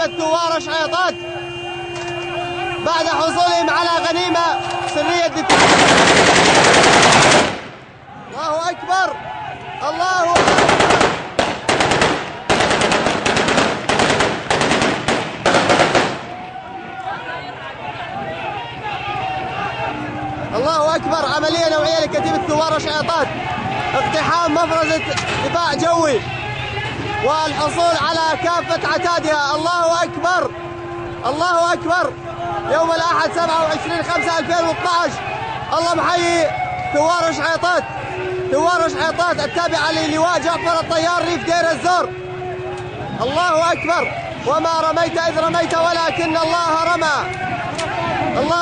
كتيبة ثوار شعيطات بعد حصولهم على غنيمة سرية دفاع. الله أكبر، الله أكبر. الله أكبر. عملية نوعية لكتيبة ثوار شعيطات، اقتحام مفرزة دفاع جوي والحصول على كافة عتادها. الله أكبر، الله أكبر. يوم الأحد 27/5/2012. الله محيي ثوار شعيطات، ثوار شعيطات التابعة للواء جعفر الطيار ريف دير الزور. الله أكبر. وما رميت إذ رميت ولكن الله رمى. الله